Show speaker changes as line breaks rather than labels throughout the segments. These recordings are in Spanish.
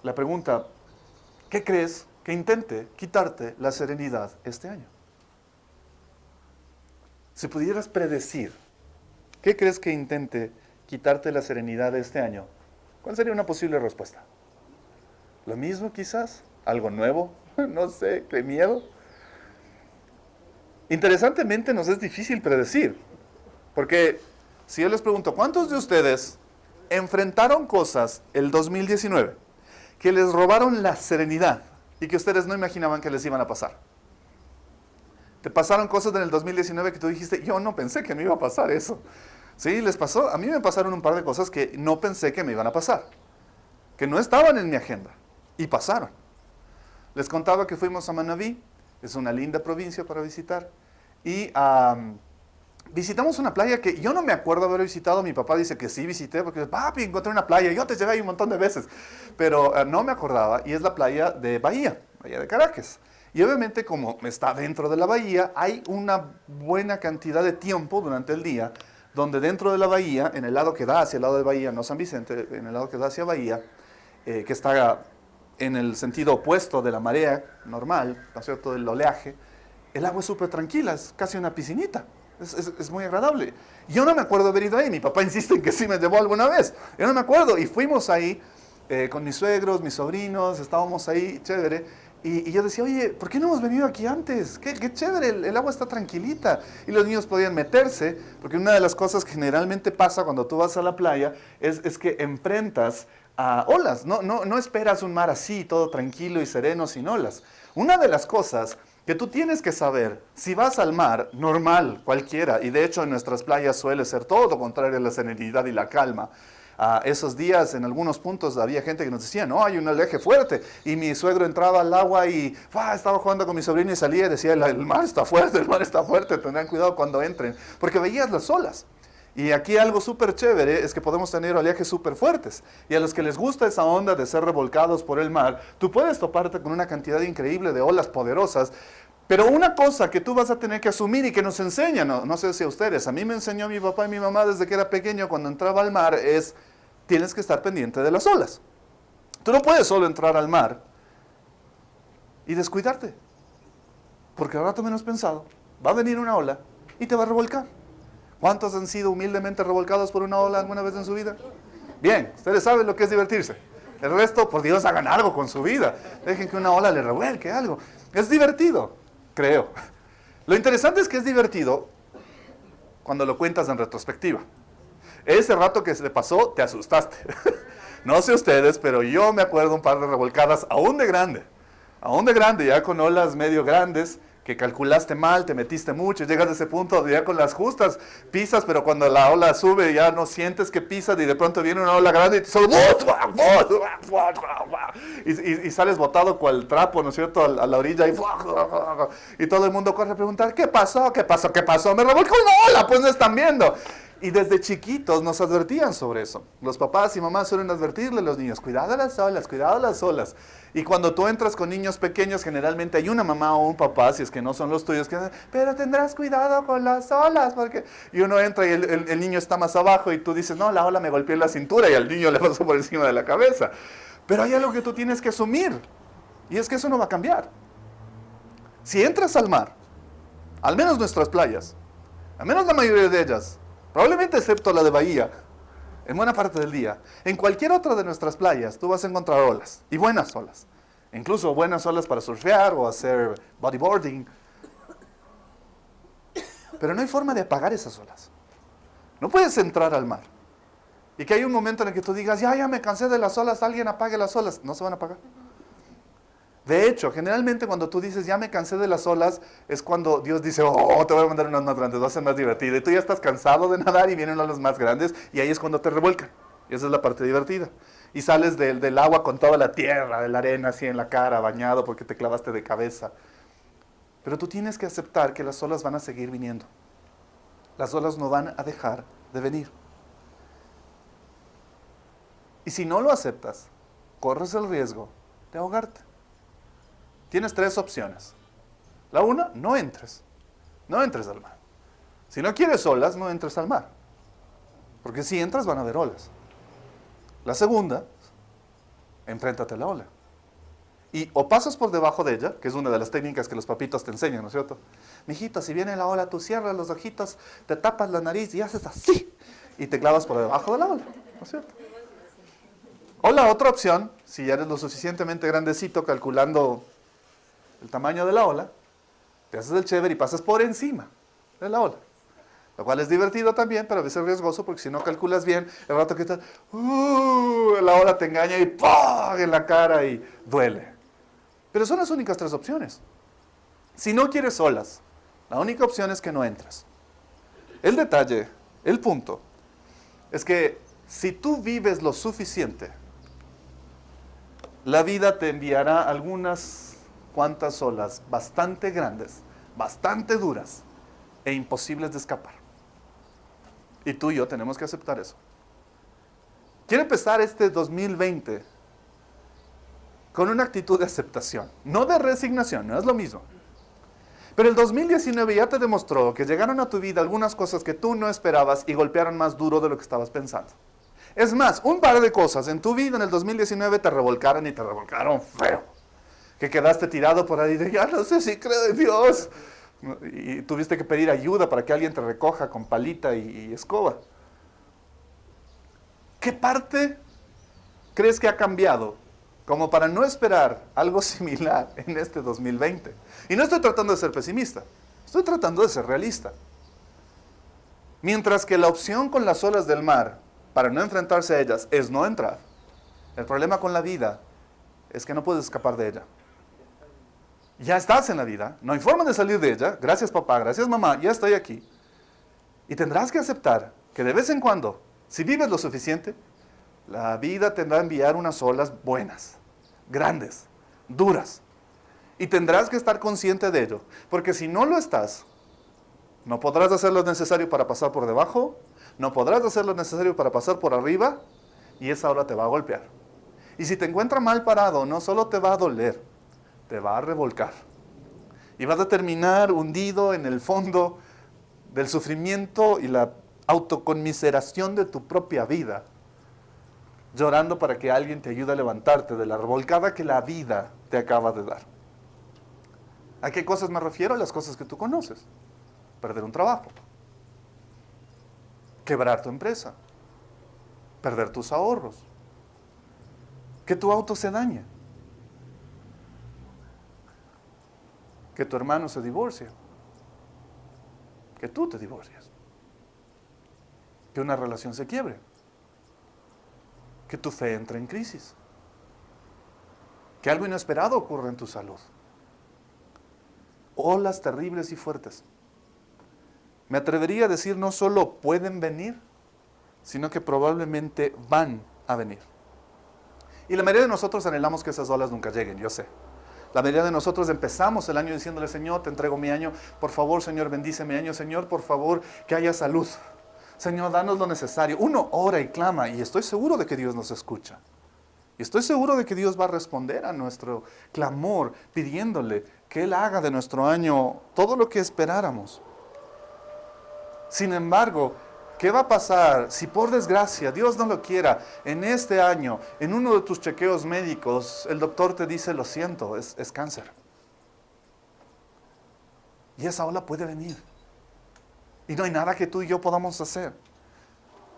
la pregunta, ¿qué crees que intente quitarte la serenidad este año? Si pudieras predecir, ¿qué crees que intente quitarte la serenidad este año? ¿Cuál sería una posible respuesta? ¿Lo mismo quizás? ¿Algo nuevo? No sé, ¿qué miedo? Interesantemente nos es difícil predecir, porque si yo les pregunto, ¿cuántos de ustedes enfrentaron cosas el 2019 que les robaron la serenidad y que ustedes no imaginaban que les iban a pasar? ¿Te pasaron cosas en el 2019 que tú dijiste, yo no pensé que me iba a pasar eso? ¿Sí? ¿Les pasó? A mí me pasaron un par de cosas que no pensé que me iban a pasar, que no estaban en mi agenda, y pasaron. Les contaba que fuimos a Manabí, es una linda provincia para visitar, y visitamos una playa que yo no me acuerdo haber visitado. Mi papá dice que sí visité, porque dice, papi, encontré una playa, yo te llevé ahí un montón de veces, pero no me acordaba, y es la playa de Bahía de Caracas. Y obviamente como está dentro de la bahía, hay una buena cantidad de tiempo durante el día, donde dentro de la bahía, en el lado que da hacia el lado de Bahía, no San Vicente, en el lado que da hacia Bahía, que está en el sentido opuesto de la marea normal, ¿no es cierto?, del oleaje, el agua es súper tranquila, es casi una piscinita. Es muy agradable. Yo no me acuerdo haber ido ahí. Mi papá insiste en que sí me llevó alguna vez. Yo no me acuerdo. Y fuimos ahí con mis suegros, mis sobrinos, estábamos ahí, chévere. Y yo decía, oye, ¿por qué no hemos venido aquí antes? Qué chévere, el agua está tranquilita. Y los niños podían meterse, porque una de las cosas que generalmente pasa cuando tú vas a la playa es que enfrentas a olas. No esperas un mar así, todo tranquilo y sereno, sin olas. Una de las cosas que tú tienes que saber, si vas al mar, normal, cualquiera, y de hecho en nuestras playas suele ser todo lo contrario a la serenidad y la calma. Esos días en algunos puntos había gente que nos decía, no, hay un oleaje fuerte, y mi suegro entraba al agua y estaba jugando con mi sobrino y salía y decía, el mar está fuerte, tendrán cuidado cuando entren, porque veías las olas. Y aquí algo súper chévere es que podemos tener oleajes súper fuertes. Y a los que les gusta esa onda de ser revolcados por el mar, tú puedes toparte con una cantidad increíble de olas poderosas. Pero una cosa que tú vas a tener que asumir y que nos enseñan, no sé si a ustedes, a mí me enseñó mi papá y mi mamá desde que era pequeño cuando entraba al mar, es tienes que estar pendiente de las olas. Tú no puedes solo entrar al mar y descuidarte. Porque al rato menos pensado va a venir una ola y te va a revolcar. ¿Cuántos han sido humildemente revolcados por una ola alguna vez en su vida? Bien, ustedes saben lo que es divertirse. El resto, por Dios, hagan algo con su vida. Dejen que una ola les revuelque algo. Es divertido, creo. Lo interesante es que es divertido cuando lo cuentas en retrospectiva. Ese rato que se pasó, te asustaste. No sé ustedes, pero yo me acuerdo un par de revolcadas aún de grande, ya con olas medio grandes, que calculaste mal, te metiste mucho, llegas a ese punto ya con las justas, pisas, pero cuando la ola sube ya no sientes que pisas y de pronto viene una ola grande y te solo y sales botado cual trapo, ¿no es cierto?, a la orilla y todo el mundo corre a preguntar, ¿qué pasó? ¿Qué pasó? ¿Qué pasó? Me revolcó una ola, pues no están viendo. Y desde chiquitos nos advertían sobre eso. Los papás y mamás suelen advertirle a los niños, cuidado las olas, cuidado las olas. Y cuando tú entras con niños pequeños, generalmente hay una mamá o un papá, si es que no son los tuyos, que dicen, pero tendrás cuidado con las olas, porque... Y uno entra y el niño está más abajo y tú dices, no, la ola me golpeó en la cintura y al niño le pasó por encima de la cabeza. Pero hay algo que tú tienes que asumir, y es que eso no va a cambiar. Si entras al mar, al menos nuestras playas, al menos la mayoría de ellas, probablemente excepto la de Bahía, en buena parte del día, en cualquier otra de nuestras playas, tú vas a encontrar olas, y buenas olas. Incluso buenas olas para surfear o hacer bodyboarding. Pero no hay forma de apagar esas olas. No puedes entrar al mar. Y que hay un momento en el que tú digas, ya me cansé de las olas, alguien apague las olas. No se van a apagar. De hecho, generalmente cuando tú dices, ya me cansé de las olas, es cuando Dios dice, te voy a mandar unas más grandes, va a ser más divertido. Y tú ya estás cansado de nadar y vienen olas más grandes y ahí es cuando te revuelcan. Y esa es la parte divertida. Y sales del agua con toda la tierra, de la arena así en la cara, bañado porque te clavaste de cabeza. Pero tú tienes que aceptar que las olas van a seguir viniendo. Las olas no van a dejar de venir. Y si no lo aceptas, corres el riesgo de ahogarte. Tienes 3 opciones. La una, no entres. No entres al mar. Si no quieres olas, no entres al mar. Porque si entras van a haber olas. La segunda, enfréntate a la ola. Y o pasas por debajo de ella, que es una de las técnicas que los papitos te enseñan, ¿no es cierto? Mijito, si viene la ola, tú cierras los ojitos, te tapas la nariz y haces así. Y te clavas por debajo de la ola, ¿no es cierto? O la otra opción, si ya eres lo suficientemente grandecito calculando el tamaño de la ola, te haces el chévere y pasas por encima de la ola. Lo cual es divertido también, pero a veces riesgoso, porque si no calculas bien, el rato que estás, la ola te engaña y ¡pum! En la cara y duele. Pero son las únicas tres opciones. Si no quieres olas, la única opción es que no entres. El detalle, el punto, es que si tú vives lo suficiente, la vida te enviará algunas cuantas olas bastante grandes, bastante duras e imposibles de escapar. Y tú y yo tenemos que aceptar eso. Quiero empezar este 2020 con una actitud de aceptación, no de resignación, no es lo mismo. Pero el 2019 ya te demostró que llegaron a tu vida algunas cosas que tú no esperabas y golpearon más duro de lo que estabas pensando. Es más, un par de cosas en tu vida en el 2019 te revolcaron y te revolcaron feo. Que quedaste tirado por ahí de, ya no sé si creo en Dios. Y tuviste que pedir ayuda para que alguien te recoja con palita y escoba. ¿Qué parte crees que ha cambiado como para no esperar algo similar en este 2020? Y no estoy tratando de ser pesimista, estoy tratando de ser realista. Mientras que la opción con las olas del mar para no enfrentarse a ellas es no entrar, el problema con la vida es que no puedes escapar de ella. Ya estás en la vida, no hay forma de salir de ella, gracias papá, gracias mamá, ya estoy aquí. Y tendrás que aceptar que de vez en cuando, si vives lo suficiente, la vida tendrá que enviar unas olas buenas, grandes, duras. Y tendrás que estar consciente de ello, porque si no lo estás, no podrás hacer lo necesario para pasar por debajo, no podrás hacer lo necesario para pasar por arriba, y esa ola te va a golpear. Y si te encuentra mal parado, no solo te va a doler, te va a revolcar. Y vas a terminar hundido en el fondo del sufrimiento y la autoconmiseración de tu propia vida, llorando para que alguien te ayude a levantarte de la revolcada que la vida te acaba de dar. ¿A qué cosas me refiero? A las cosas que tú conoces. Perder un trabajo, quebrar tu empresa, perder tus ahorros, que tu auto se dañe, que tu hermano se divorcie, que tú te divorcies, que una relación se quiebre, que tu fe entre en crisis, que algo inesperado ocurra en tu salud. Olas terribles y fuertes. Me atrevería a decir no solo pueden venir, sino que probablemente van a venir. Y la mayoría de nosotros anhelamos que esas olas nunca lleguen, yo sé. La mayoría de nosotros empezamos el año diciéndole, Señor, te entrego mi año, por favor, Señor, bendice mi año, Señor, por favor, que haya salud. Señor, danos lo necesario. Uno ora y clama, y estoy seguro de que Dios nos escucha. Y estoy seguro de que Dios va a responder a nuestro clamor, pidiéndole que Él haga de nuestro año todo lo que esperáramos. Sin embargo, ¿qué va a pasar si por desgracia, Dios no lo quiera, en este año, en uno de tus chequeos médicos, el doctor te dice, lo siento, es cáncer? Y esa ola puede venir. Y no hay nada que tú y yo podamos hacer.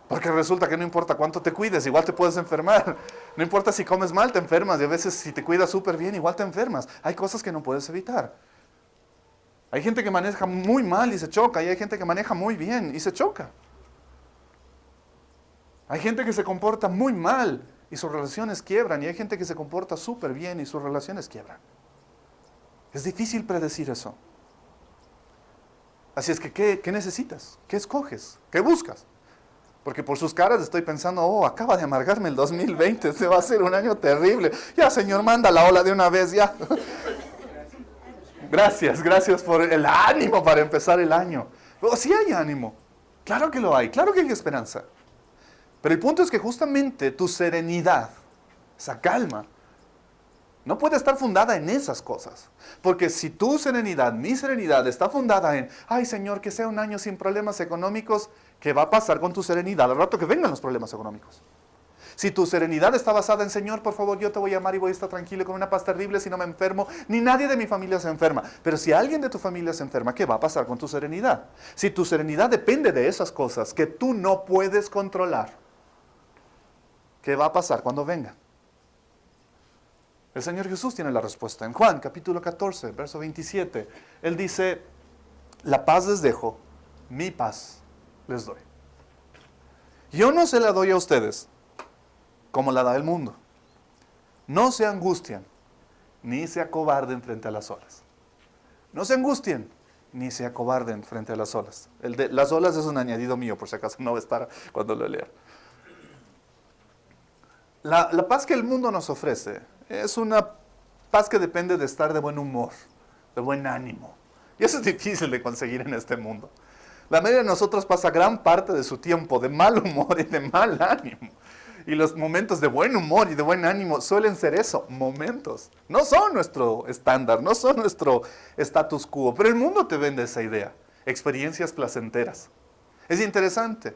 Porque resulta que no importa cuánto te cuides, igual te puedes enfermar. No importa si comes mal, te enfermas. Y a veces si te cuidas súper bien, igual te enfermas. Hay cosas que no puedes evitar. Hay gente que maneja muy mal y se choca. Y hay gente que maneja muy bien y se choca. Hay gente que se comporta muy mal y sus relaciones quiebran. Y hay gente que se comporta súper bien y sus relaciones quiebran. Es difícil predecir eso. Así es que, ¿qué necesitas? ¿Qué escoges? ¿Qué buscas? Porque por sus caras estoy pensando, oh, acaba de amargarme el 2020, este va a ser un año terrible. Ya, Señor, manda la ola de una vez, ya. Gracias por el ánimo para empezar el año. Pero sí hay ánimo, claro que lo hay, claro que hay esperanza. Pero el punto es que justamente tu serenidad, esa calma, no puede estar fundada en esas cosas. Porque si tu serenidad, mi serenidad, está fundada en, ay Señor, que sea un año sin problemas económicos, ¿qué va a pasar con tu serenidad al rato que vengan los problemas económicos? Si tu serenidad está basada en, Señor, por favor, yo te voy a amar y voy a estar tranquilo con una paz terrible si no me enfermo, ni nadie de mi familia se enferma. Pero si alguien de tu familia se enferma, ¿qué va a pasar con tu serenidad? Si tu serenidad depende de esas cosas que tú no puedes controlar, ¿qué va a pasar cuando venga? El Señor Jesús tiene la respuesta. En Juan, capítulo 14, verso 27, Él dice, la paz les dejo, mi paz les doy. Yo no se la doy a ustedes como la da el mundo. No se angustien, ni se acobarden frente a las olas. No se angustien, ni se acobarden frente a las olas. El de las olas es un añadido mío, por si acaso no va a estar cuando lo lea. La paz que el mundo nos ofrece es una paz que depende de estar de buen humor, de buen ánimo. Y eso es difícil de conseguir en este mundo. La mayoría de nosotros pasa gran parte de su tiempo de mal humor y de mal ánimo. Y los momentos de buen humor y de buen ánimo suelen ser eso, momentos. No son nuestro estándar, no son nuestro status quo, pero el mundo te vende esa idea, experiencias placenteras. Es interesante.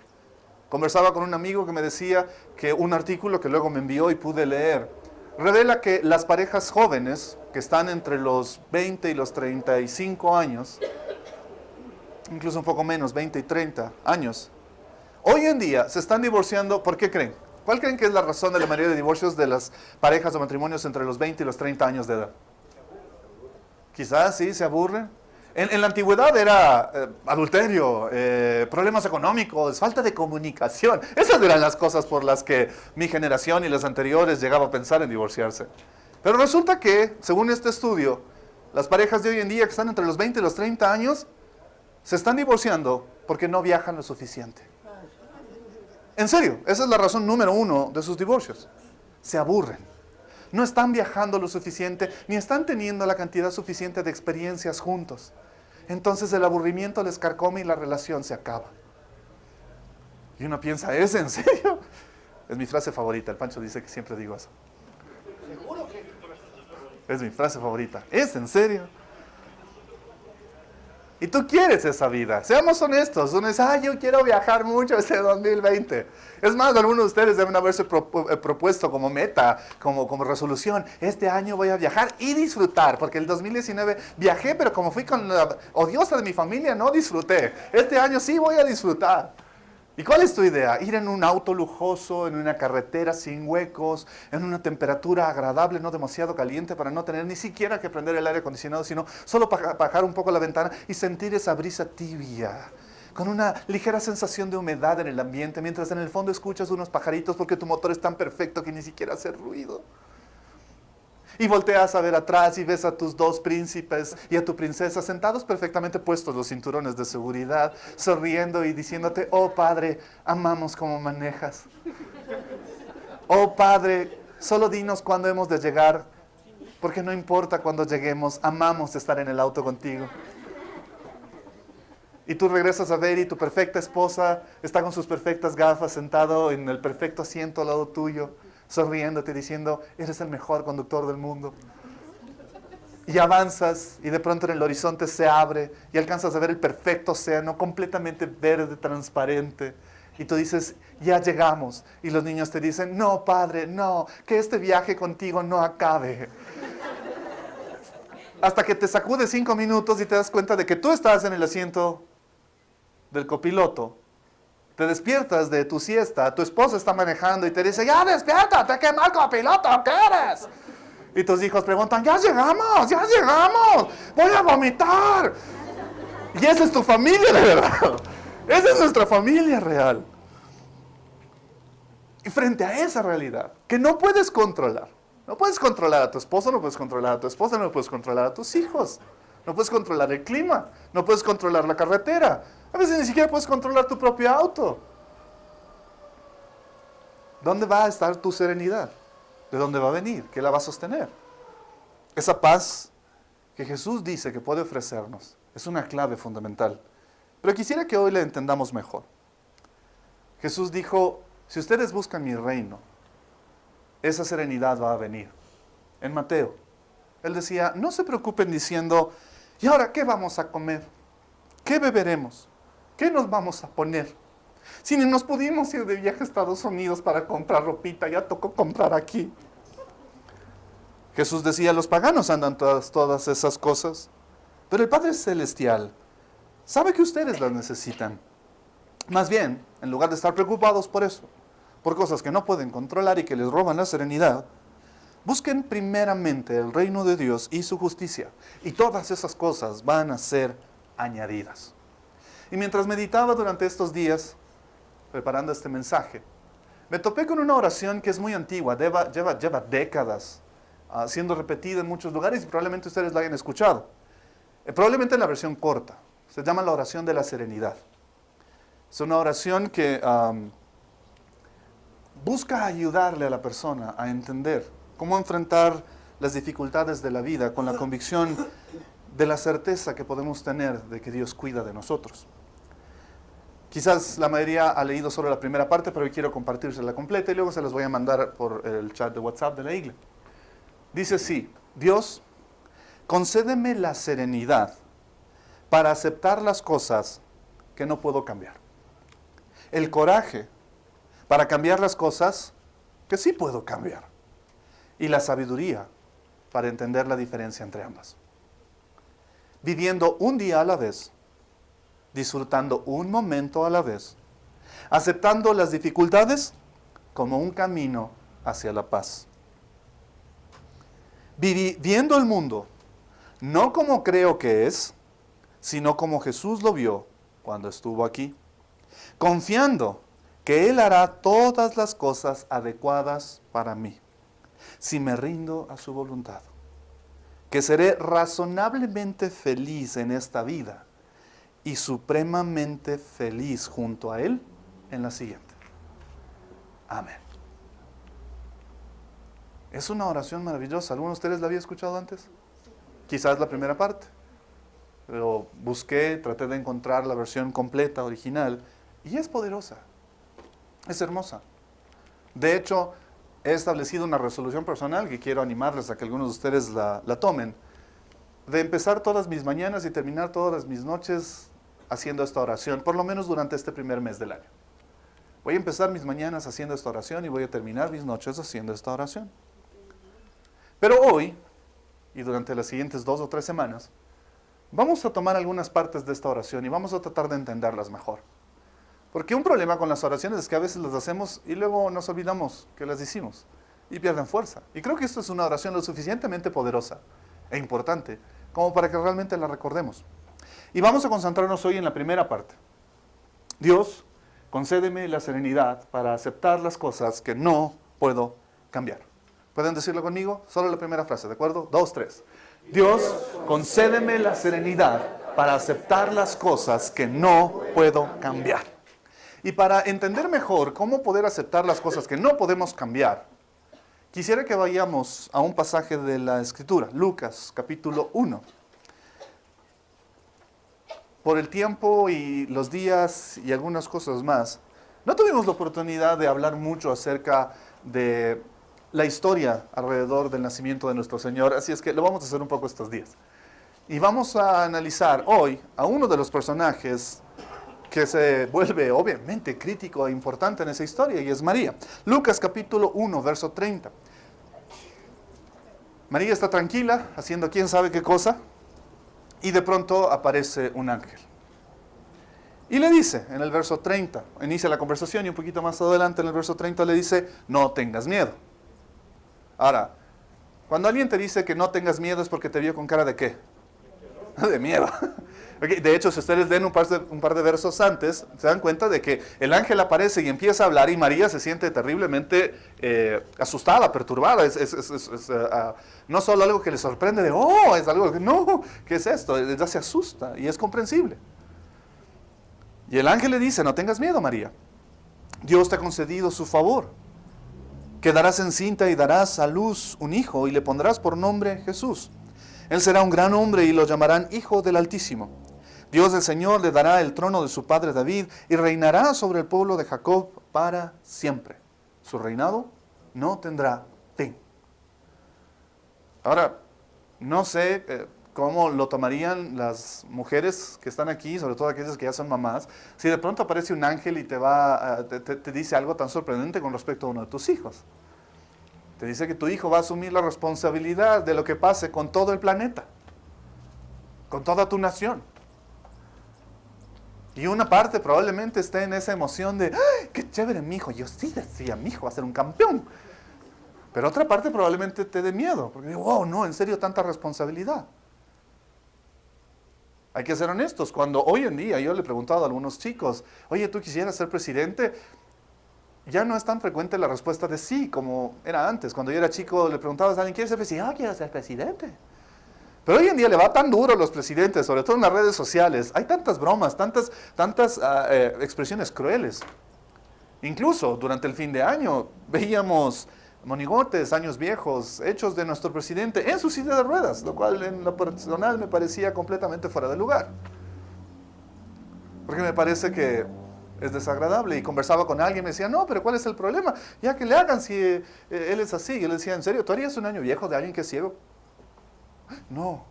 Conversaba con un amigo que me decía que un artículo que luego me envió y pude leer, revela que las parejas jóvenes, que están entre los 20 y los 35 años, incluso un poco menos, 20 y 30 años, hoy en día se están divorciando. ¿Por qué creen? ¿Cuál creen que es la razón de la mayoría de divorcios de las parejas o matrimonios entre los 20 y los 30 años de edad? Quizás sí, se aburren. En la antigüedad era adulterio, problemas económicos, falta de comunicación. Esas eran las cosas por las que mi generación y las anteriores llegaba a pensar en divorciarse. Pero resulta que, según este estudio, las parejas de hoy en día que están entre los 20 y los 30 años se están divorciando porque no viajan lo suficiente. En serio, esa es la razón número uno de sus divorcios. Se aburren. No están viajando lo suficiente, ni están teniendo la cantidad suficiente de experiencias juntos. Entonces el aburrimiento les carcome y la relación se acaba. Y uno piensa, ¿es en serio? Es mi frase favorita, el Pancho dice que siempre digo eso. Es mi frase favorita, ¿es en serio? Y tú quieres esa vida, seamos honestos. Uno dice, yo quiero viajar mucho este 2020. Es más, algunos de ustedes deben haberse propuesto como meta, como resolución, este año voy a viajar y disfrutar, porque el 2019 viajé, pero como fui con la odiosa de mi familia, no disfruté. Este año sí voy a disfrutar. ¿Y cuál es tu idea? Ir en un auto lujoso, en una carretera sin huecos, en una temperatura agradable, no demasiado caliente, para no tener ni siquiera que prender el aire acondicionado, sino solo bajar un poco la ventana y sentir esa brisa tibia, con una ligera sensación de humedad en el ambiente, mientras en el fondo escuchas unos pajaritos porque tu motor es tan perfecto que ni siquiera hace ruido. Y volteas a ver atrás y ves a tus dos príncipes y a tu princesa sentados perfectamente puestos los cinturones de seguridad, sonriendo y diciéndote, oh Padre, amamos cómo manejas. Oh Padre, solo dinos cuándo hemos de llegar, porque no importa cuándo lleguemos, amamos estar en el auto contigo. Y tú regresas a ver y tu perfecta esposa está con sus perfectas gafas sentado en el perfecto asiento al lado tuyo, sonriéndote, diciendo, eres el mejor conductor del mundo. Y avanzas y de pronto en el horizonte se abre y alcanzas a ver el perfecto océano completamente verde, transparente. Y tú dices, ya llegamos. Y los niños te dicen, no, padre, no, que este viaje contigo no acabe. Hasta que te sacudes 5 minutos y te das cuenta de que tú estás en el asiento del copiloto. Te despiertas de tu siesta, tu esposa está manejando y te dice, ya despiértate, qué mal copiloto que eres. Y tus hijos preguntan, ya llegamos, voy a vomitar. Y esa es tu familia de verdad. Esa es nuestra familia real. Y frente a esa realidad, que no puedes controlar, no puedes controlar a tu esposo, no puedes controlar a tu esposa, no puedes controlar a tus hijos, no puedes controlar el clima, no puedes controlar la carretera, a veces ni siquiera puedes controlar tu propio auto. ¿Dónde va a estar tu serenidad? ¿De dónde va a venir? ¿Qué la va a sostener? Esa paz que Jesús dice que puede ofrecernos es una clave fundamental. Pero quisiera que hoy la entendamos mejor. Jesús dijo, si ustedes buscan mi reino, esa serenidad va a venir. En Mateo, Él decía, no se preocupen diciendo, ¿y ahora qué vamos a comer? ¿Qué beberemos? ¿Qué nos vamos a poner? Si ni nos pudimos ir de viaje a Estados Unidos para comprar ropita, ya tocó comprar aquí. Jesús decía, los paganos andan todas esas cosas, pero el Padre Celestial sabe que ustedes las necesitan. Más bien, en lugar de estar preocupados por eso, por cosas que no pueden controlar y que les roban la serenidad, busquen primeramente el reino de Dios y su justicia, y todas esas cosas van a ser añadidas. Y mientras meditaba durante estos días, preparando este mensaje, me topé con una oración que es muy antigua, lleva décadas siendo repetida en muchos lugares y probablemente ustedes la hayan escuchado. Probablemente en la versión corta. Se llama la oración de la serenidad. Es una oración que busca ayudarle a la persona a entender cómo enfrentar las dificultades de la vida con la convicción de la certeza que podemos tener de que Dios cuida de nosotros. Quizás la mayoría ha leído solo la primera parte, pero hoy quiero compartírsela completa y luego se las voy a mandar por el chat de WhatsApp de la iglesia. Dice así: Dios, concédeme la serenidad para aceptar las cosas que no puedo cambiar. El coraje para cambiar las cosas que sí puedo cambiar. Y la sabiduría para entender la diferencia entre ambas. Viviendo un día a la vez, disfrutando un momento a la vez, aceptando las dificultades como un camino hacia la paz. Viviendo el mundo, no como creo que es, sino como Jesús lo vio cuando estuvo aquí. Confiando que Él hará todas las cosas adecuadas para mí, si me rindo a su voluntad. Que seré razonablemente feliz en esta vida y supremamente feliz junto a Él en la siguiente. Amén. Es una oración maravillosa. ¿Alguno de ustedes la había escuchado antes? Quizás la primera parte. Pero busqué, traté de encontrar la versión completa, original, y es poderosa. Es hermosa. De hecho, he establecido una resolución personal que quiero animarles a que algunos de ustedes la tomen. De empezar todas mis mañanas y terminar todas mis noches haciendo esta oración, por lo menos durante este primer mes del año. Voy a empezar mis mañanas haciendo esta oración y voy a terminar mis noches haciendo esta oración. Pero hoy, y durante las siguientes 2 o 3 semanas, vamos a tomar algunas partes de esta oración y vamos a tratar de entenderlas mejor. Porque un problema con las oraciones es que a veces las hacemos y luego nos olvidamos que las hicimos y pierden fuerza. Y creo que esto es una oración lo suficientemente poderosa e importante como para que realmente la recordemos. Y vamos a concentrarnos hoy en la primera parte. Dios, concédeme la serenidad para aceptar las cosas que no puedo cambiar. ¿Pueden decirlo conmigo? Solo la primera frase, ¿de acuerdo? 2, 3. Dios, concédeme la serenidad para aceptar las cosas que no puedo cambiar. Y para entender mejor cómo poder aceptar las cosas que no podemos cambiar, quisiera que vayamos a un pasaje de la Escritura, Lucas, capítulo 1. Por el tiempo y los días y algunas cosas más, no tuvimos la oportunidad de hablar mucho acerca de la historia alrededor del nacimiento de nuestro Señor, así es que lo vamos a hacer un poco estos días. Y vamos a analizar hoy a uno de los personajes que se vuelve obviamente crítico e importante en esa historia, y es María. Lucas capítulo 1, verso 30. María está tranquila, haciendo quién sabe qué cosa, y de pronto aparece un ángel. Y le dice, en el verso 30, inicia la conversación y un poquito más adelante en el verso 30 le dice, no tengas miedo. Ahora, cuando alguien te dice que no tengas miedo es porque te vio con cara de ¿qué? De miedo. De hecho, si ustedes leen un par de versos antes, se dan cuenta de que el ángel aparece y empieza a hablar y María se siente terriblemente asustada, perturbada. No solo algo que le sorprende de, oh, es algo que, no, ¿qué es esto? Ella se asusta y es comprensible. Y el ángel le dice, no tengas miedo, María. Dios te ha concedido su favor. Quedarás encinta y darás a luz un hijo y le pondrás por nombre Jesús. Él será un gran hombre y lo llamarán Hijo del Altísimo. Dios del Señor le dará el trono de su padre David y reinará sobre el pueblo de Jacob para siempre. Su reinado no tendrá fin. Ahora, no sé cómo lo tomarían las mujeres que están aquí, sobre todo aquellas que ya son mamás, si de pronto aparece un ángel y te dice algo tan sorprendente con respecto a uno de tus hijos. Te dice que tu hijo va a asumir la responsabilidad de lo que pase con todo el planeta, con toda tu nación. Y una parte probablemente esté en esa emoción de, ¡ay, qué chévere mi hijo! Yo sí decía, mi hijo va a ser un campeón. Pero otra parte probablemente te dé miedo, porque digo, wow, no, en serio, tanta responsabilidad. Hay que ser honestos. Cuando hoy en día yo le he preguntado a algunos chicos, oye, ¿tú quisieras ser presidente? Ya no es tan frecuente la respuesta de sí como era antes. Cuando yo era chico le preguntabas a alguien, ¿quieres ser presidente? Ah, quiero ser presidente. Pero hoy en día le va tan duro a los presidentes, sobre todo en las redes sociales. Hay tantas bromas, tantas expresiones crueles. Incluso durante el fin de año veíamos monigotes, años viejos, hechos de nuestro presidente en su silla de ruedas, lo cual en lo personal me parecía completamente fuera de lugar. Porque me parece que es desagradable. Y conversaba con alguien y me decía, no, pero ¿cuál es el problema? Ya que le hagan si él es así. Y yo le decía, ¿en serio? ¿Tú harías un año viejo de alguien que es ciego? No.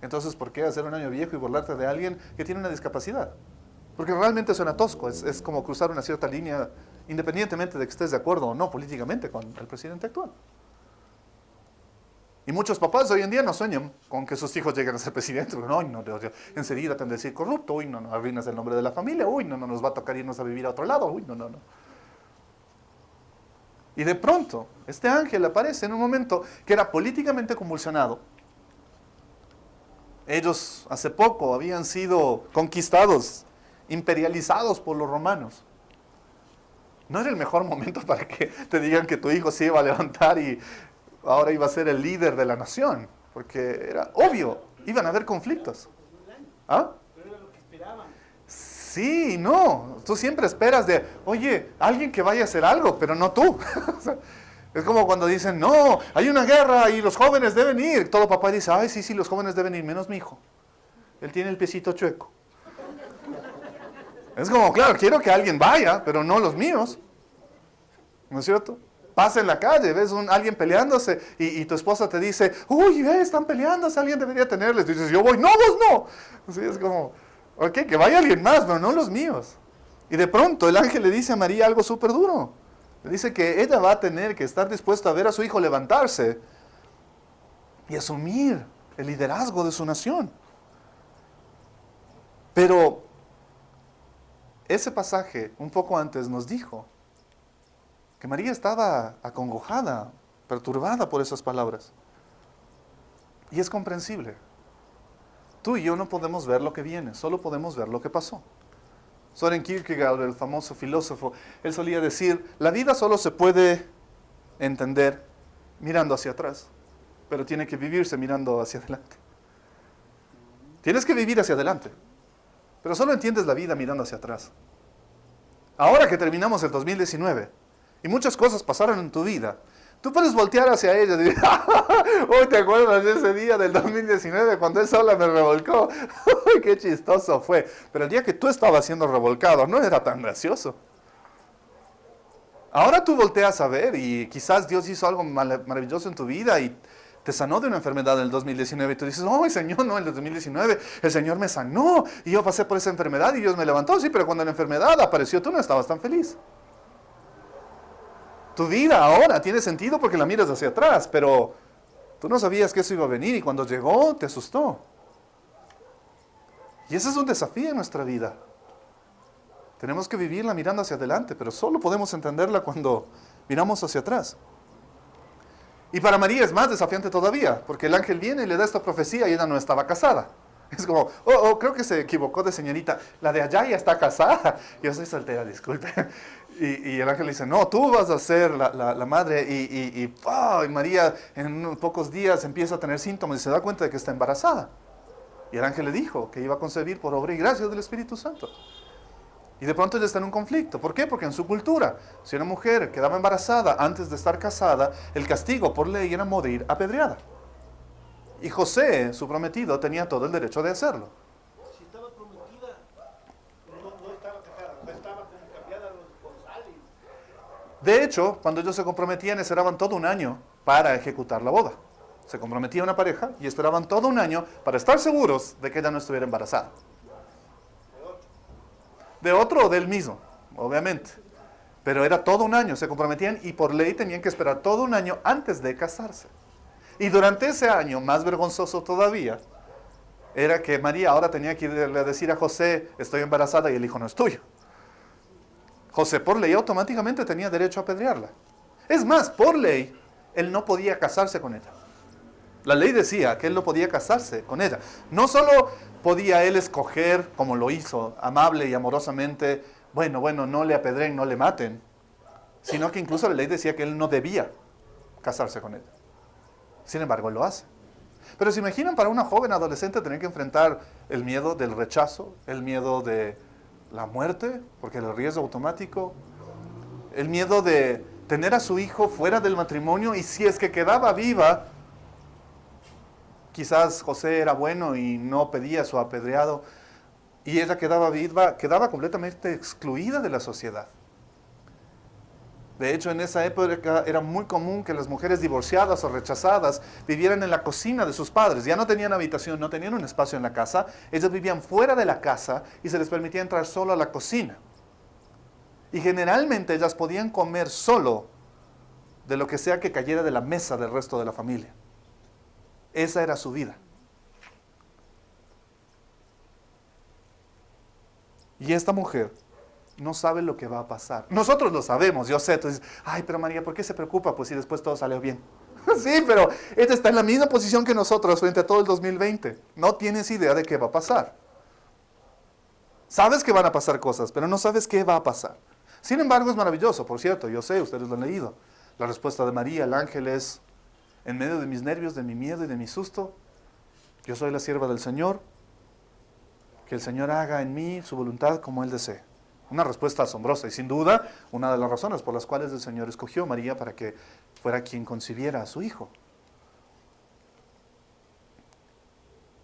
Entonces, ¿por qué hacer un año viejo y burlarte de alguien que tiene una discapacidad? Porque realmente suena tosco. Es como cruzar una cierta línea, independientemente de que estés de acuerdo o no políticamente con el presidente actual. Y muchos papás hoy en día no sueñan con que sus hijos lleguen a ser presidentes. No, no, enseguida tendrán que decir corrupto. Uy, no, no, arruinas el nombre de la familia. Uy, no, no, nos va a tocar irnos a vivir a otro lado. Uy, no, no, no. Y de pronto, este ángel aparece en un momento que era políticamente convulsionado. Ellos hace poco habían sido conquistados, imperializados por los romanos. No era el mejor momento para que te digan que tu hijo se iba a levantar y ahora iba a ser el líder de la nación, porque era obvio, iban a haber conflictos. ¿Ah? Sí, no, tú siempre esperas de, oye, alguien que vaya a hacer algo, pero no tú. Es como cuando dicen, no, hay una guerra y los jóvenes deben ir. Todo papá dice, ay, sí, sí, los jóvenes deben ir, menos mi hijo. Él tiene el piecito chueco. Es como, claro, quiero que alguien vaya, pero no los míos. ¿No es cierto? Pasa en la calle, ves a alguien peleándose y tu esposa te dice, uy, están peleándose, alguien debería tenerles. Dices, yo voy, no, vos no. Así es como, ok, que vaya alguien más, pero no los míos. Y de pronto el ángel le dice a María algo súper duro. Le dice que ella va a tener que estar dispuesta a ver a su hijo levantarse y asumir el liderazgo de su nación. Pero ese pasaje, un poco antes, nos dijo que María estaba acongojada, perturbada por esas palabras. Y es comprensible. Tú y yo no podemos ver lo que viene, solo podemos ver lo que pasó. Søren Kierkegaard, el famoso filósofo, él solía decir, la vida solo se puede entender mirando hacia atrás, pero tiene que vivirse mirando hacia adelante. Tienes que vivir hacia adelante, pero solo entiendes la vida mirando hacia atrás. Ahora que terminamos el 2019 y muchas cosas pasaron en tu vida, tú puedes voltear hacia ella y decir, uy, ¿te acuerdas de ese día del 2019 cuando él sola me revolcó? Uy, qué chistoso fue. Pero el día que tú estabas siendo revolcado no era tan gracioso. Ahora tú volteas a ver y quizás Dios hizo algo maravilloso en tu vida y te sanó de una enfermedad en el 2019 y tú dices, oh, Señor, no, en el 2019 el Señor me sanó y yo pasé por esa enfermedad y Dios me levantó. Sí, pero cuando la enfermedad apareció tú no estabas tan feliz. Tu vida ahora tiene sentido porque la miras hacia atrás, pero tú no sabías que eso iba a venir y cuando llegó te asustó. Y ese es un desafío en nuestra vida. Tenemos que vivirla mirando hacia adelante, pero solo podemos entenderla cuando miramos hacia atrás. Y para María es más desafiante todavía, porque el ángel viene y le da esta profecía y ella no estaba casada. Es como, creo que se equivocó de señorita, la de allá ya está casada. Yo soy soltera, disculpe. Y el ángel le dice, no, tú vas a ser la madre. Y María en unos pocos días empieza a tener síntomas y se da cuenta de que está embarazada. Y el ángel le dijo que iba a concebir por obra y gracia del Espíritu Santo. Y de pronto ella está en un conflicto. ¿Por qué? Porque en su cultura, si una mujer quedaba embarazada antes de estar casada, el castigo por ley era morir apedreada. Y José, su prometido, tenía todo el derecho de hacerlo.
Si estaba prometida, no estaba casada, no estaba como cambiada los González.
De hecho, cuando ellos se comprometían, esperaban todo un año para ejecutar la boda. Se comprometía una pareja y esperaban todo un año para estar seguros de que ella no estuviera embarazada. De otro o del mismo, obviamente. Pero era todo un año, se comprometían y por ley tenían que esperar todo un año antes de casarse. Y durante ese año, más vergonzoso todavía, era que María ahora tenía que irle a decir a José, estoy embarazada y el hijo no es tuyo. José por ley automáticamente tenía derecho a apedrearla. Es más, por ley, él no podía casarse con ella. La ley decía que él no podía casarse con ella. No solo podía él escoger, como lo hizo, amable y amorosamente, bueno, no le apedreen, no le maten, sino que incluso la ley decía que él no debía casarse con ella. Sin embargo, él lo hace. Pero se imaginan para una joven adolescente tener que enfrentar el miedo del rechazo, el miedo de la muerte, porque el riesgo automático, el miedo de tener a su hijo fuera del matrimonio y si es que quedaba viva, quizás José era bueno y no pedía su apedreado y ella quedaba viva, quedaba completamente excluida de la sociedad. De hecho, en esa época era muy común que las mujeres divorciadas o rechazadas vivieran en la cocina de sus padres. Ya no tenían habitación, no tenían un espacio en la casa. Ellas vivían fuera de la casa y se les permitía entrar solo a la cocina. Y generalmente ellas podían comer solo de lo que sea que cayera de la mesa del resto de la familia. Esa era su vida. Y esta mujer no sabe lo que va a pasar. Nosotros lo sabemos, yo sé. Entonces, ay, pero María, ¿por qué se preocupa? Pues si después todo salió bien. Sí, pero ella está en la misma posición que nosotros frente a todo el 2020. No tienes idea de qué va a pasar. Sabes que van a pasar cosas, pero no sabes qué va a pasar. Sin embargo, es maravilloso, por cierto, yo sé, ustedes lo han leído. La respuesta de María, el ángel es, en medio de mis nervios, de mi miedo y de mi susto, yo soy la sierva del Señor, que el Señor haga en mí su voluntad como Él desee. Una respuesta asombrosa y sin duda una de las razones por las cuales el Señor escogió a María para que fuera quien concibiera a su hijo.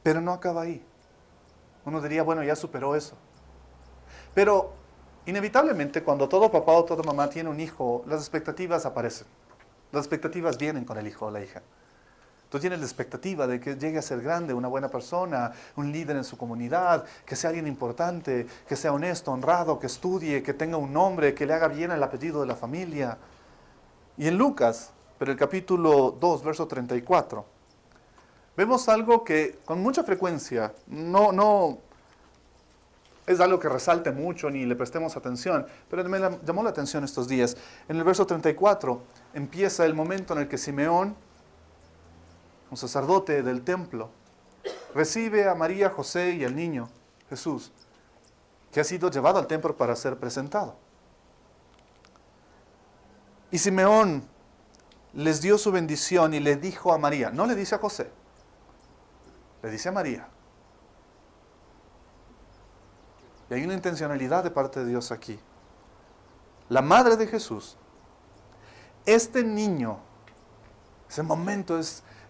Pero no acaba ahí. Uno diría, bueno, ya superó eso. Pero inevitablemente cuando todo papá o toda mamá tiene un hijo, las expectativas aparecen. Las expectativas vienen con el hijo o la hija. Tú tienes la expectativa de que llegue a ser grande, una buena persona, un líder en su comunidad, que sea alguien importante, que sea honesto, honrado, que estudie, que tenga un nombre, que le haga bien el apellido de la familia. Y en Lucas, pero el capítulo 2, verso 34, vemos algo que con mucha frecuencia no es algo que resalte mucho ni le prestemos atención, pero me llamó la atención estos días. En el verso 34 empieza el momento en el que Simeón, un sacerdote del templo, recibe a María, José y al niño Jesús, que ha sido llevado al templo para ser presentado. Y Simeón les dio su bendición y le dijo a María, no le dice a José, le dice a María. Y hay una intencionalidad de parte de Dios aquí. La madre de Jesús, este niño, ese momento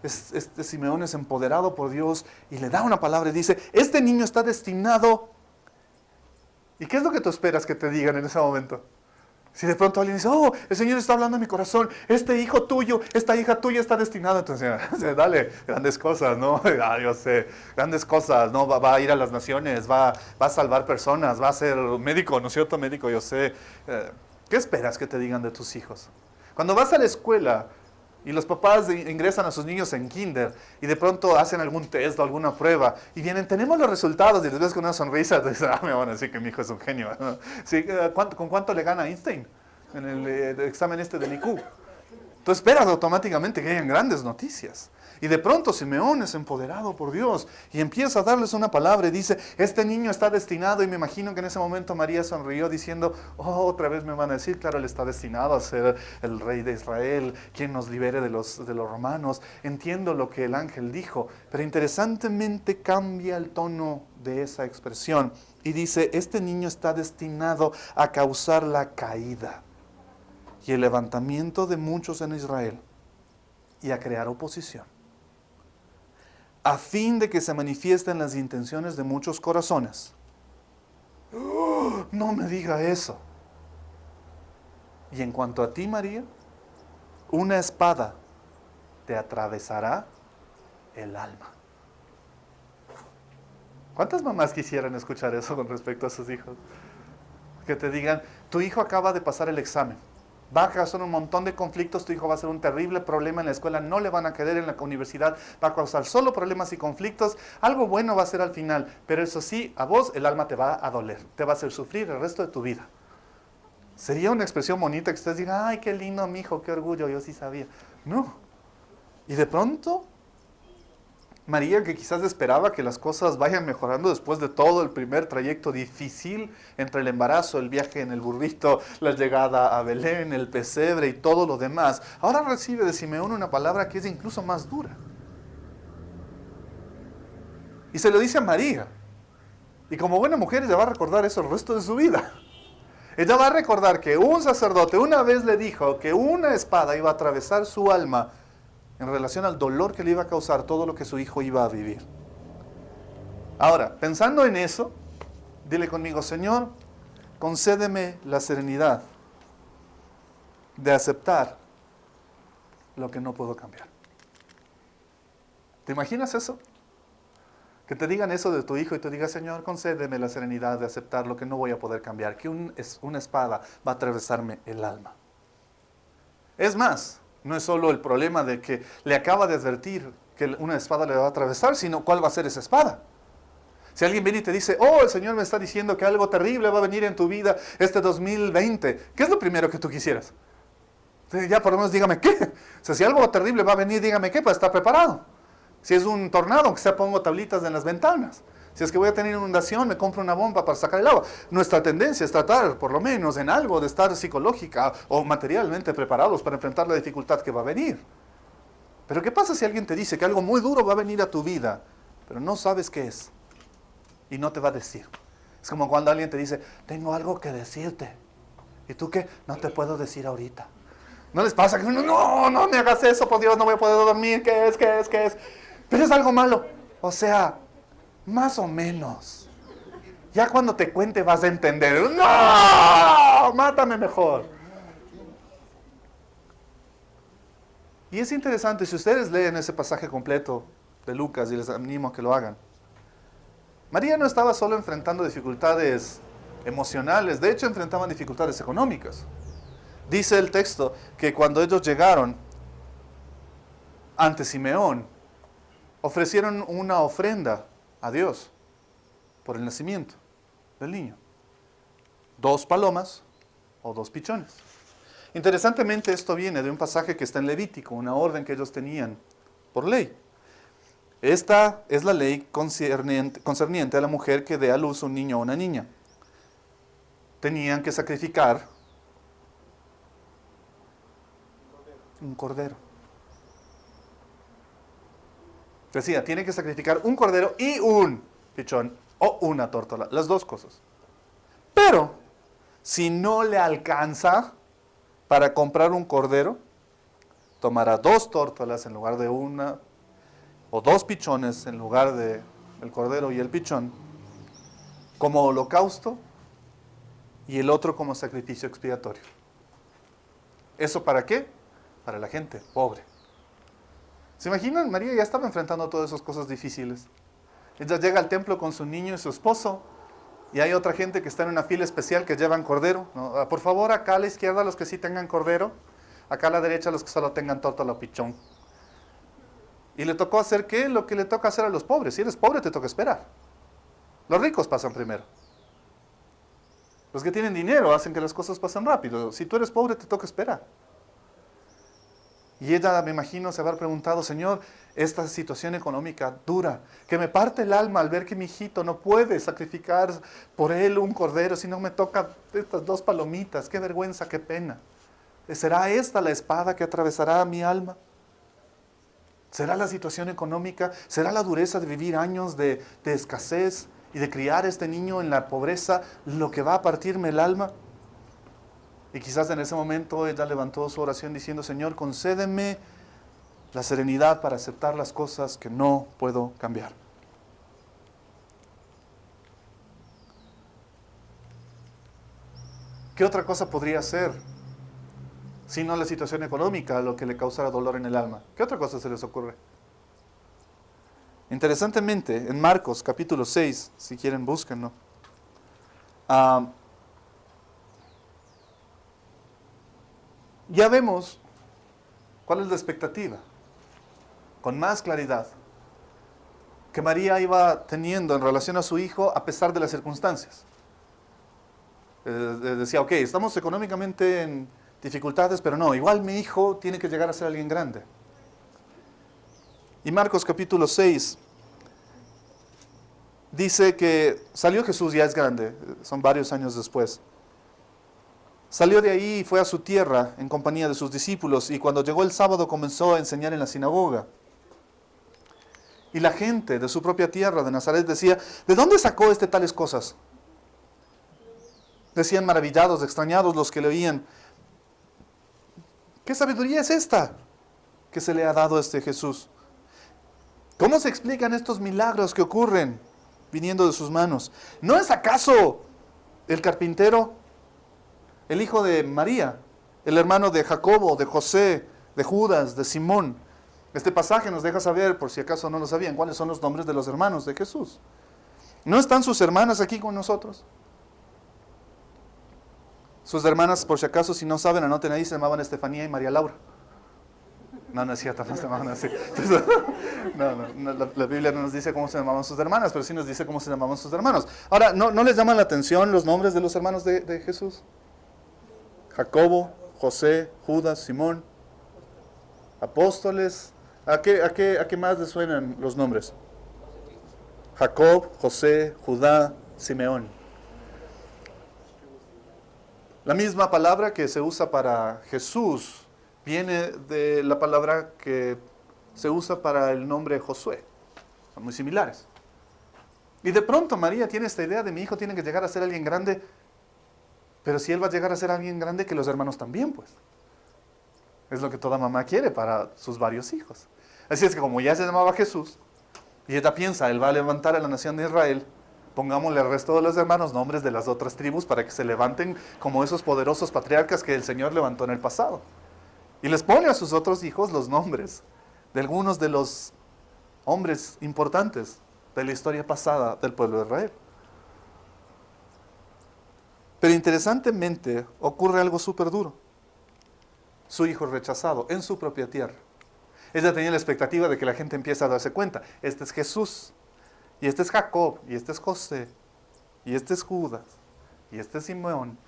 este Simeón es empoderado por Dios y le da una palabra y dice, este niño está destinado. ¿Y qué es lo que tú esperas que te digan en ese momento? Si de pronto alguien dice, oh, el Señor está hablando en mi corazón, este hijo tuyo, esta hija tuya está destinada, entonces, dale, grandes cosas, ¿no? Yo sé, grandes cosas, ¿no? Va a ir a las naciones, va a salvar personas, va a ser médico, ¿no es cierto? Médico, yo sé. ¿Qué esperas que te digan de tus hijos? Cuando vas a la escuela y los papás ingresan a sus niños en kinder y de pronto hacen algún test o alguna prueba y vienen, tenemos los resultados y les ves con una sonrisa, te dicen, me van a decir que mi hijo es un genio. Sí, ¿con cuánto le gana Einstein en el examen del IQ? Tú esperas automáticamente que hayan grandes noticias. Y de pronto Simeón es empoderado por Dios y empieza a darles una palabra y dice, este niño está destinado, y me imagino que en ese momento María sonrió diciendo, oh, otra vez me van a decir, claro, él está destinado a ser el rey de Israel, quien nos libere de los romanos. Entiendo lo que el ángel dijo, pero interesantemente cambia el tono de esa expresión y dice, este niño está destinado a causar la caída y el levantamiento de muchos en Israel y a crear oposición, a fin de que se manifiesten las intenciones de muchos corazones. ¡Oh! No me diga eso. Y en cuanto a ti, María, una espada te atravesará el alma. ¿Cuántas mamás quisieran escuchar eso con respecto a sus hijos? Que te digan, tu hijo acaba de pasar el examen, va a causar un montón de conflictos, tu hijo va a ser un terrible problema en la escuela, no le van a querer en la universidad, va a causar solo problemas y conflictos, algo bueno va a ser al final, pero eso sí, a vos el alma te va a doler, te va a hacer sufrir el resto de tu vida. Sería una expresión bonita que ustedes digan, ay, qué lindo mi hijo, qué orgullo, yo sí sabía. No. Y de pronto, María, que quizás esperaba que las cosas vayan mejorando después de todo el primer trayecto difícil entre el embarazo, el viaje en el burrito, la llegada a Belén, el pesebre y todo lo demás, ahora recibe de Simeón una palabra que es incluso más dura. Y se lo dice a María. Y como buena mujer ella va a recordar eso el resto de su vida. Ella va a recordar que un sacerdote una vez le dijo que una espada iba a atravesar su alma en relación al dolor que le iba a causar todo lo que su hijo iba a vivir. Ahora, pensando en eso, dile conmigo, Señor, concédeme la serenidad de aceptar lo que no puedo cambiar. ¿Te imaginas eso? Que te digan eso de tu hijo y te digas, Señor, concédeme la serenidad de aceptar lo que no voy a poder cambiar, que una espada va a atravesarme el alma. Es más, no es solo el problema de que le acaba de advertir que una espada le va a atravesar, sino cuál va a ser esa espada. Si alguien viene y te dice, oh, el Señor me está diciendo que algo terrible va a venir en tu vida este 2020, ¿qué es lo primero que tú quisieras? Ya por lo menos dígame qué. O sea, si algo terrible va a venir, dígame qué para estar preparado. Si es un tornado, aunque sea pongo tablitas en las ventanas. Si es que voy a tener inundación, me compro una bomba para sacar el agua. Nuestra tendencia es tratar, por lo menos en algo, de estar psicológica o materialmente preparados para enfrentar la dificultad que va a venir. Pero ¿qué pasa si alguien te dice que algo muy duro va a venir a tu vida, pero no sabes qué es? Y no te va a decir. Es como cuando alguien te dice, tengo algo que decirte. ¿Y tú qué? No te puedo decir ahorita. ¿No les pasa que no me hagas eso, por Dios, no voy a poder dormir? ¿Qué es? Pero es algo malo. O sea, más o menos. Ya cuando te cuente vas a entender. ¡No! Mátame mejor. Y es interesante, si ustedes leen ese pasaje completo de Lucas, y les animo a que lo hagan. María no estaba solo enfrentando dificultades emocionales, de hecho enfrentaban dificultades económicas. Dice el texto que cuando ellos llegaron ante Simeón, ofrecieron una ofrenda a Dios por el nacimiento del niño. 2 palomas o 2 pichones. Interesantemente, esto viene de un pasaje que está en Levítico, una orden que ellos tenían por ley. Esta es la ley concerniente a la mujer que dé a luz un niño o una niña. Tenían que sacrificar un cordero. Decía, tiene que sacrificar un cordero y un pichón o una tórtola, las 2 cosas. Pero, si no le alcanza para comprar un cordero, tomará 2 tórtolas en lugar de una, o 2 pichones en lugar de el cordero y el pichón, como holocausto, y el otro como sacrificio expiatorio. ¿Eso para qué? Para la gente pobre. ¿Se imaginan? María ya estaba enfrentando todas esas cosas difíciles. Ella llega al templo con su niño y su esposo, y hay otra gente que está en una fila especial que llevan cordero. ¿No? Por favor, acá a la izquierda los que sí tengan cordero, acá a la derecha los que solo tengan tórtola o pichón. Y le tocó hacer ¿qué? Lo que le toca hacer a los pobres. Si eres pobre te toca esperar. Los ricos pasan primero. Los que tienen dinero hacen que las cosas pasen rápido. Si tú eres pobre te toca esperar. Y ella, me imagino, se habrá preguntado, Señor, esta situación económica dura, que me parte el alma al ver que mi hijito no puede sacrificar por él un cordero, sino me toca estas 2 palomitas, qué vergüenza, qué pena. ¿Será esta la espada que atravesará mi alma? ¿Será la situación económica? ¿Será la dureza de vivir años de escasez y de criar a este niño en la pobreza lo que va a partirme el alma? Y quizás en ese momento ella levantó su oración diciendo, Señor, concédeme la serenidad para aceptar las cosas que no puedo cambiar. ¿Qué otra cosa podría ser? Sino la situación económica, lo que le causara dolor en el alma. ¿Qué otra cosa se les ocurre? Interesantemente, en Marcos capítulo 6, si quieren búsquenlo, ya vemos cuál es la expectativa, con más claridad, que María iba teniendo en relación a su hijo a pesar de las circunstancias. Decía, ok, estamos económicamente en dificultades, pero no, igual mi hijo tiene que llegar a ser alguien grande. Y Marcos capítulo 6 dice que salió Jesús, ya es grande, son varios años después. Salió de ahí y fue a su tierra en compañía de sus discípulos, y cuando llegó el sábado comenzó a enseñar en la sinagoga. Y la gente de su propia tierra, de Nazaret, decía, ¿de dónde sacó tales cosas? Decían maravillados, extrañados los que le oían, ¿qué sabiduría es esta que se le ha dado a este Jesús? ¿Cómo se explican estos milagros que ocurren viniendo de sus manos? ¿No es acaso el carpintero, el hijo de María, el hermano de Jacobo, de José, de Judas, de Simón? Este pasaje nos deja saber, por si acaso no lo sabían, cuáles son los nombres de los hermanos de Jesús. ¿No están sus hermanas aquí con nosotros? Sus hermanas, por si acaso, si no saben, anoten ahí, se llamaban Estefanía y María Laura. No, no es cierto, no se llamaban así. No, la Biblia no nos dice cómo se llamaban sus hermanas, pero sí nos dice cómo se llamaban sus hermanos. Ahora, ¿no les llaman la atención los nombres de los hermanos de Jesús? Jacobo, José, Judas, Simón, apóstoles. ¿A qué más les suenan los nombres? Jacob, José, Judá, Simeón. La misma palabra que se usa para Jesús viene de la palabra que se usa para el nombre Josué. Son muy similares. Y de pronto María tiene esta idea de mi hijo tiene que llegar a ser alguien grande, pero si él va a llegar a ser alguien grande, que los hermanos también, pues. Es lo que toda mamá quiere para sus varios hijos. Así es que como ya se llamaba Jesús, y ella piensa, él va a levantar a la nación de Israel, pongámosle al resto de los hermanos nombres de las otras tribus para que se levanten como esos poderosos patriarcas que el Señor levantó en el pasado. Y les pone a sus otros hijos los nombres de algunos de los hombres importantes de la historia pasada del pueblo de Israel. Pero interesantemente ocurre algo súper duro. Su hijo es rechazado en su propia tierra. Ella tenía la expectativa de que la gente empiece a darse cuenta. Este es Jesús, y este es Jacob, y este es José, y este es Judas, y este es Simeón.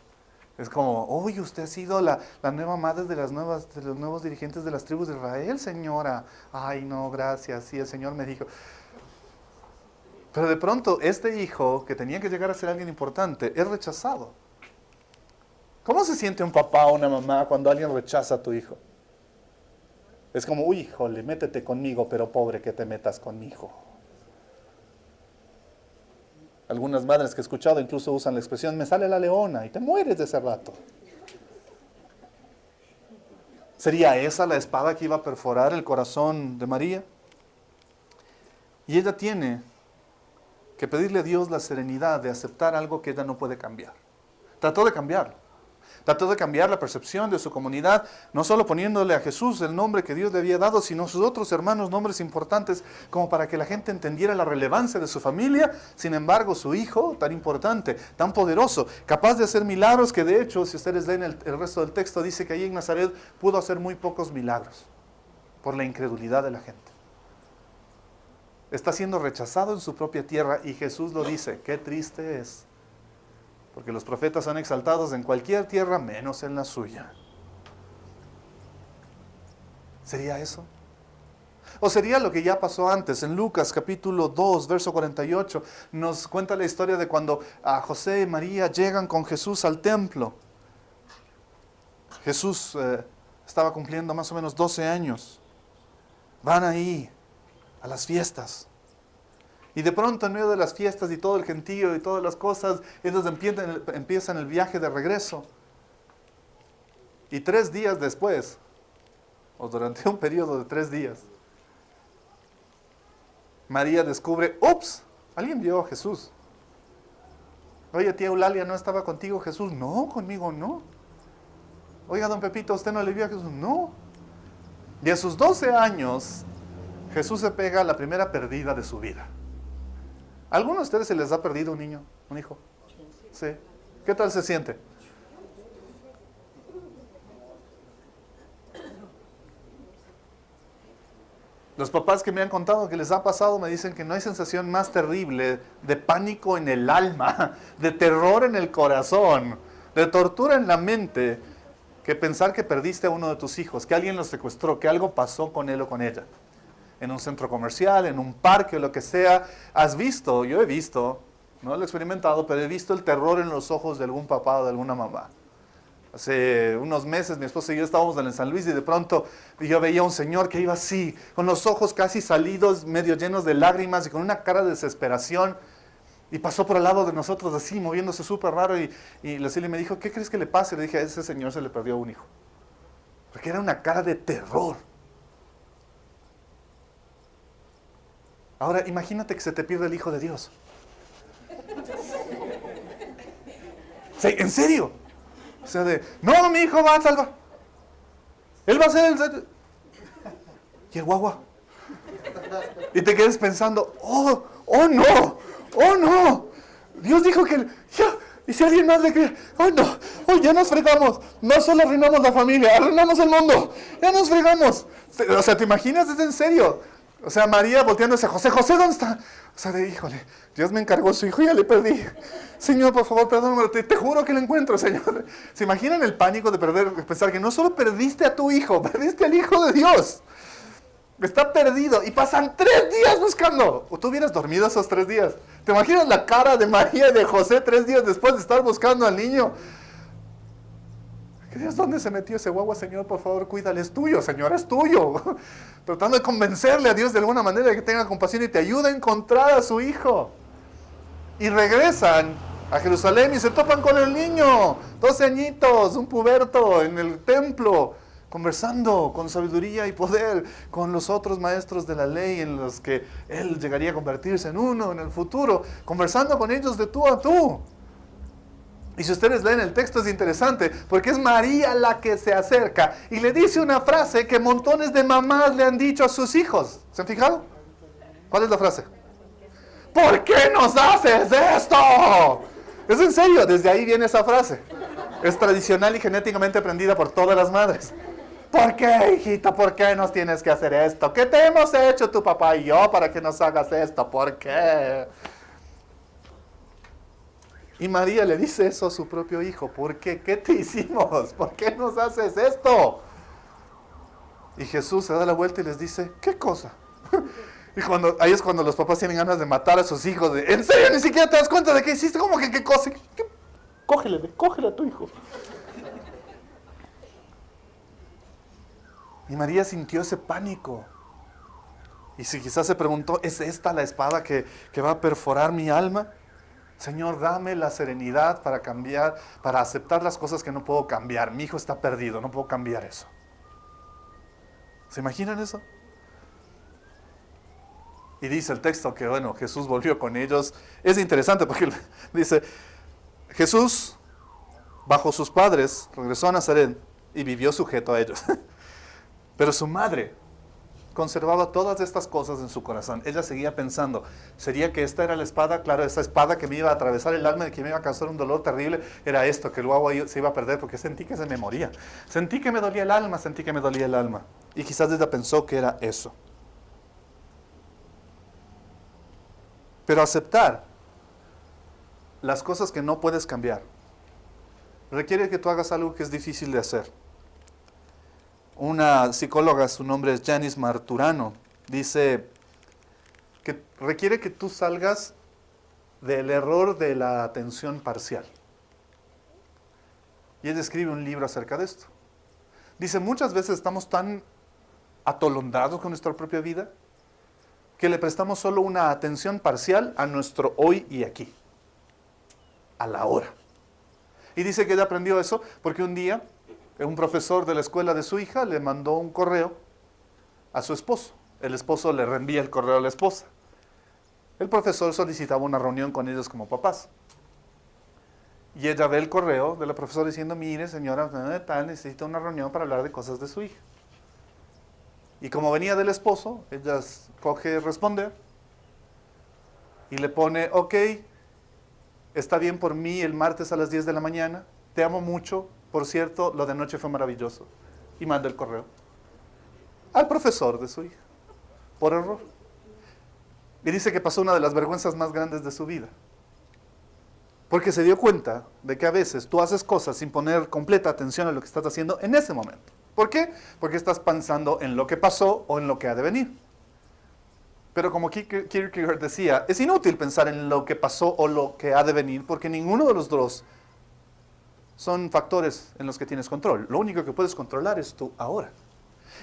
Es como, oye, usted ha sido la nueva madre de los nuevos dirigentes de las tribus de Israel, señora. Ay, no, gracias, sí, el Señor me dijo. Pero de pronto, este hijo, que tenía que llegar a ser alguien importante, es rechazado. ¿Cómo se siente un papá o una mamá cuando alguien rechaza a tu hijo? Es como, uy, híjole, métete conmigo, pero pobre que te metas con mi hijo. Algunas madres que he escuchado incluso usan la expresión, me sale la leona, y te mueres de ese rato. ¿Sería esa la espada que iba a perforar el corazón de María? Y ella tiene que pedirle a Dios la serenidad de aceptar algo que ella no puede cambiar. Trató de cambiarlo. Trató de cambiar la percepción de su comunidad, no solo poniéndole a Jesús el nombre que Dios le había dado, sino sus otros hermanos nombres importantes, como para que la gente entendiera la relevancia de su familia. Sin embargo, su hijo, tan importante, tan poderoso, capaz de hacer milagros, que de hecho, si ustedes leen el resto del texto, dice que allí en Nazaret pudo hacer muy pocos milagros, por la incredulidad de la gente. Está siendo rechazado en su propia tierra, y Jesús lo dice, qué triste es. Porque los profetas son exaltados en cualquier tierra, menos en la suya. ¿Sería eso? ¿O sería lo que ya pasó antes? En Lucas capítulo 2, verso 48, nos cuenta la historia de cuando a José y María llegan con Jesús al templo. Jesús estaba cumpliendo más o menos 12 años. Van ahí a las fiestas. Y de pronto en medio de las fiestas y todo el gentío y todas las cosas, ellos empiezan el viaje de regreso. Y 3 días después, o durante un periodo de 3 días, María descubre, ¡ups! Alguien vio a Jesús. Oye, tía Eulalia, ¿no estaba contigo Jesús? No, conmigo no. Oiga, don Pepito, ¿usted no le vio a Jesús? No. Y a sus 12 años, Jesús se pega a la primera perdida de su vida. ¿A alguno de ustedes se les ha perdido un niño, un hijo? Sí. ¿Qué tal se siente? Los papás que me han contado que les ha pasado me dicen que no hay sensación más terrible de pánico en el alma, de terror en el corazón, de tortura en la mente, que pensar que perdiste a uno de tus hijos, que alguien los secuestró, que algo pasó con él o con ella. En un centro comercial, en un parque o lo que sea. Has visto, yo he visto, no lo he experimentado, pero he visto el terror en los ojos de algún papá o de alguna mamá. Hace unos meses mi esposa y yo estábamos en el San Luis y de pronto yo veía a un señor que iba así, con los ojos casi salidos, medio llenos de lágrimas y con una cara de desesperación. Y pasó por al lado de nosotros así, moviéndose súper raro. Y Leslie me dijo, ¿qué crees que le pasa? Y le dije, a ese señor se le perdió un hijo. Porque era una cara de terror. Ahora imagínate que se te pierde el Hijo de Dios. Sí, ¿en serio? O sea, no, mi hijo va a salvar. Él va a ser el... Y el guagua. Y te quedes pensando, oh no. Dios dijo que... Ya, y si alguien más le cree, oh no, ya nos fregamos. No solo arruinamos la familia, arruinamos el mundo. Ya nos fregamos. O sea, ¿te imaginas? Es en serio. O sea, María volteándose a José, ¿dónde está? O sea, híjole, Dios me encargó a su hijo y ya le perdí. Señor, por favor, perdóname, te juro que lo encuentro, Señor. ¿Se imaginan el pánico de pensar que no solo perdiste a tu hijo, perdiste al Hijo de Dios? Está perdido y pasan 3 días buscando. ¿O tú hubieras dormido esos 3 días? ¿Te imaginas la cara de María y de José 3 días después de estar buscando al niño? ¿Qué Dios, dónde se metió ese guagua, Señor? Por favor, cuídale, es tuyo, Señor, es tuyo. Tratando de convencerle a Dios de alguna manera de que tenga compasión y te ayuda a encontrar a su hijo. Y regresan a Jerusalén y se topan con el niño, 12 añitos, un puberto en el templo, conversando con sabiduría y poder con los otros maestros de la ley en los que él llegaría a convertirse en uno en el futuro, conversando con ellos de tú a tú. Y si ustedes leen el texto es interesante, porque es María la que se acerca y le dice una frase que montones de mamás le han dicho a sus hijos. ¿Se han fijado? ¿Cuál es la frase? ¿Por qué nos haces esto? Es en serio, desde ahí viene esa frase. Es tradicional y genéticamente aprendida por todas las madres. ¿Por qué, hijita? ¿Por qué nos tienes que hacer esto? ¿Qué te hemos hecho tu papá y yo para que nos hagas esto? ¿Por qué? Y María le dice eso a su propio hijo. ¿Por qué? ¿Qué te hicimos? ¿Por qué nos haces esto? Y Jesús se da la vuelta y les dice, ¿qué cosa? Y ahí es cuando los papás tienen ganas de matar a sus hijos. ¿En serio? ¿Ni siquiera te das cuenta de qué hiciste? ¿Cómo que qué cosa? Cógele a tu hijo. Y María sintió ese pánico. Y si quizás se preguntó, ¿es esta la espada que va a perforar mi alma? Señor, dame la serenidad para cambiar, para aceptar las cosas que no puedo cambiar. Mi hijo está perdido, no puedo cambiar eso. ¿Se imaginan eso? Y dice el texto que, bueno, Jesús volvió con ellos. Es interesante porque dice, Jesús, bajo sus padres, regresó a Nazaret y vivió sujeto a ellos. Pero su madre conservaba todas estas cosas en su corazón. Ella seguía pensando, ¿sería que esta era la espada? Claro, esa espada que me iba a atravesar el alma y que me iba a causar un dolor terrible, era esto, que luego se iba a perder porque sentí que se me moría. Sentí que me dolía el alma. Y quizás ella pensó que era eso. Pero aceptar las cosas que no puedes cambiar requiere que tú hagas algo que es difícil de hacer. Una psicóloga, su nombre es Janice Marturano, dice que requiere que tú salgas del error de la atención parcial. Y ella escribe un libro acerca de esto. Dice, muchas veces estamos tan atolondrados con nuestra propia vida que le prestamos solo una atención parcial a nuestro hoy y aquí, a la hora. Y dice que ella aprendió eso porque un día un profesor de la escuela de su hija le mandó un correo a su esposo. El esposo le reenvía el correo a la esposa. El profesor solicitaba una reunión con ellos como papás. Y ella ve el correo de la profesora diciendo, mire señora, tal, necesita una reunión para hablar de cosas de su hija. Y como venía del esposo, ella coge responder y le pone, ok, está bien por mí el martes a las 10 de la mañana, te amo mucho, por cierto, lo de anoche fue maravilloso. Y manda el correo al profesor de su hija, por error. Y dice que pasó una de las vergüenzas más grandes de su vida. Porque se dio cuenta de que a veces tú haces cosas sin poner completa atención a lo que estás haciendo en ese momento. ¿Por qué? Porque estás pensando en lo que pasó o en lo que ha de venir. Pero como Kierkegaard decía, es inútil pensar en lo que pasó o lo que ha de venir, porque ninguno de los dos son factores en los que tienes control. Lo único que puedes controlar es tú ahora.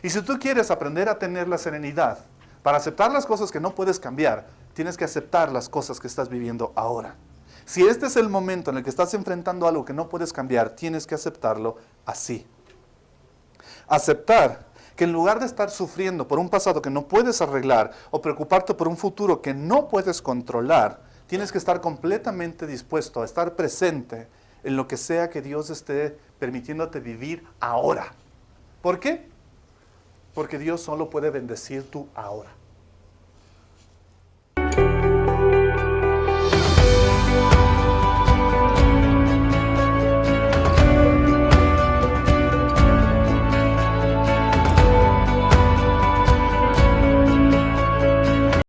Y si tú quieres aprender a tener la serenidad para aceptar las cosas que no puedes cambiar, tienes que aceptar las cosas que estás viviendo ahora. Si este es el momento en el que estás enfrentando algo que no puedes cambiar, tienes que aceptarlo así. Aceptar que en lugar de estar sufriendo por un pasado que no puedes arreglar o preocuparte por un futuro que no puedes controlar, tienes que estar completamente dispuesto a estar presente en lo que sea que Dios esté permitiéndote vivir ahora. ¿Por qué? Porque Dios solo puede bendecir tu ahora.